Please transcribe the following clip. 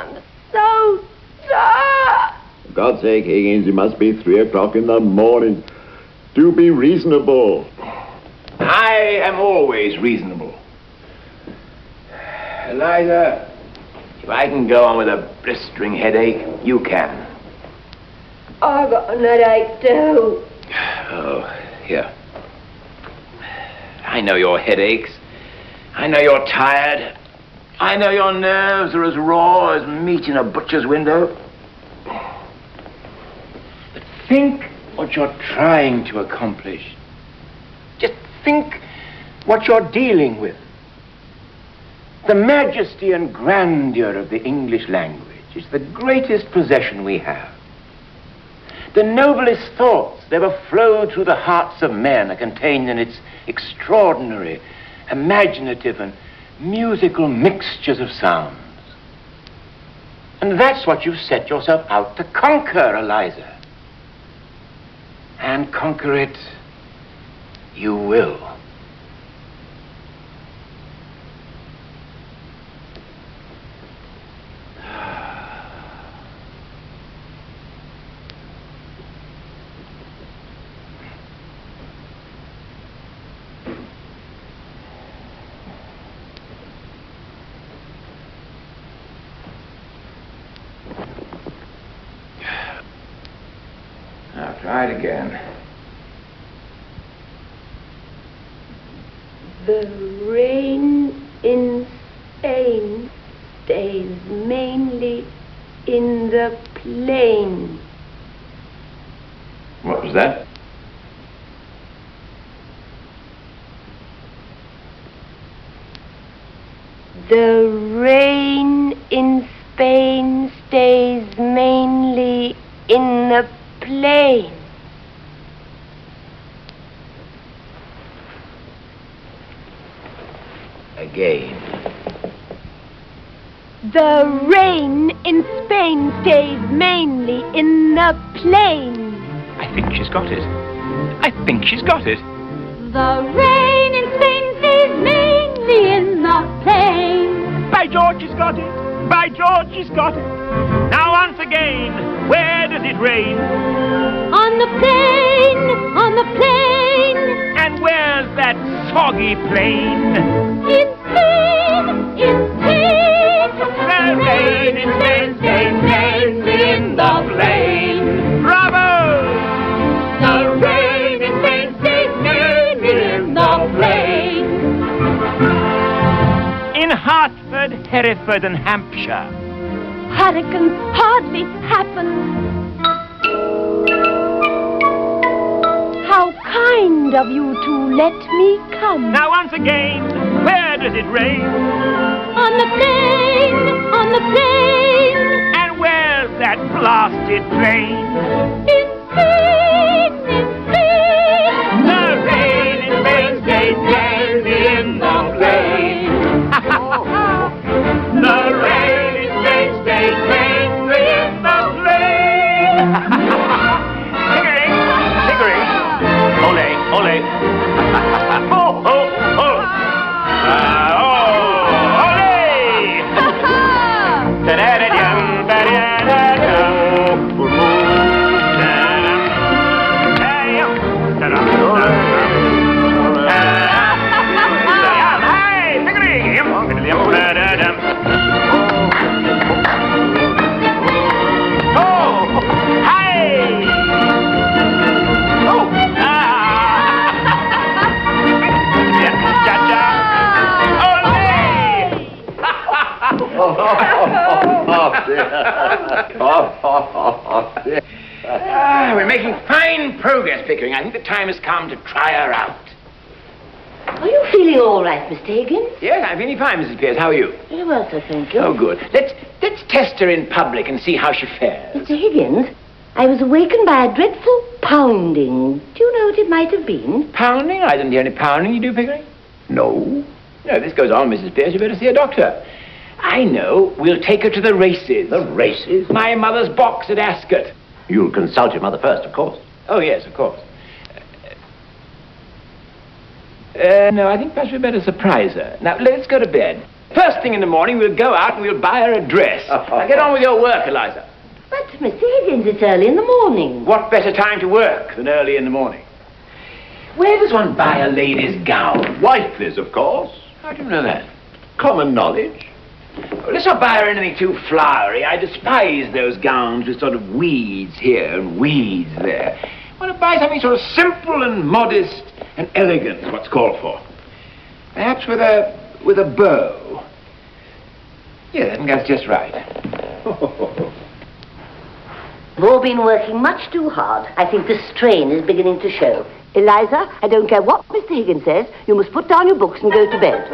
I'm so tired. For God's sake, Higgins, it must be 3 o'clock in the morning. Do be reasonable. I am always reasonable. Eliza, if I can go on with a blistering headache, you can. I've got an headache too. Oh, here. I know your headaches. I know you're tired. I know your nerves are as raw as meat in a butcher's window. But think what you're trying to accomplish. Just think what you're dealing with. The majesty and grandeur of the English language is the greatest possession we have. The noblest thoughts that ever flowed through the hearts of men are contained in its extraordinary, imaginative, and musical mixtures of sounds. And that's what you've set yourself out to conquer, Eliza. And conquer it you will. Now try it again. The rain in Spain stays mainly in the plain. What was that? The rain in Spain stays mainly in the plain. Again. The rain in Spain stays mainly in the plain. I think she's got it. I think she's got it. The rain in Spain stays mainly in the plain. By George, she's got it. By George, she's got it. Now once again, where does it rain? On the plain, on the plain. And where's that soggy plain? In Spain, in Spain. The rain in Spain stays mainly in the plain. Bravo! The rain in Spain stays mainly in the plain. In Hartford, Hereford, and Hampshire. Hurricanes hardly happen. How kind of you to let me come. Now once again, where does it rain? On the plain, on the plain. And where's that blasted plain? In Spain, in Spain. The rain in Spain stays mainly in the plain. The rain in Spain stays mainly in the plain. Tickering, tickering. Ole, ole. Ho, ho, ho. Oh, ole. Da-da-da-dum, da-da-da-dum. Da-dum. Da-dum. Hey, tickering. Da-da-dum. We're making fine progress, Pickering. I think the time has come to try her out. Are you feeling all right, Mr. Higgins? Yes, I'm feeling fine, Mrs. Pierce. How are you? Very well, sir, thank you. Oh, good. Let's test her in public and see how she fares. Mr. Higgins, I was awakened by a dreadful pounding. Do you know what it might have been? Pounding? I didn't hear any pounding. You do, Pickering? No. No, if this goes on, Mrs. Pierce, you better see a doctor. I know. We'll take her to the races. The races? My mother's box at Ascot. You'll consult your mother first, of course. Oh, yes, of course. No, I think perhaps we'd better surprise her. Now, let's go to bed. First thing in the morning, we'll go out and we'll buy her a dress. Now get on with your work, Eliza. But, Mr. Higgins, it's early in the morning. What better time to work than early in the morning? Where does one buy a lady's gown? Whiteley's, of course. How do you know that? Common knowledge. Well, let's not buy her anything too flowery. I despise those gowns with sort of weeds here and weeds there. I want to buy something sort of simple and modest and elegant, is what's called for. Perhaps with a bow. Yeah, I think that's just right. We've all been working much too hard. I think the strain is beginning to show. Eliza, I don't care what Mr. Higgins says. You must put down your books and go to bed.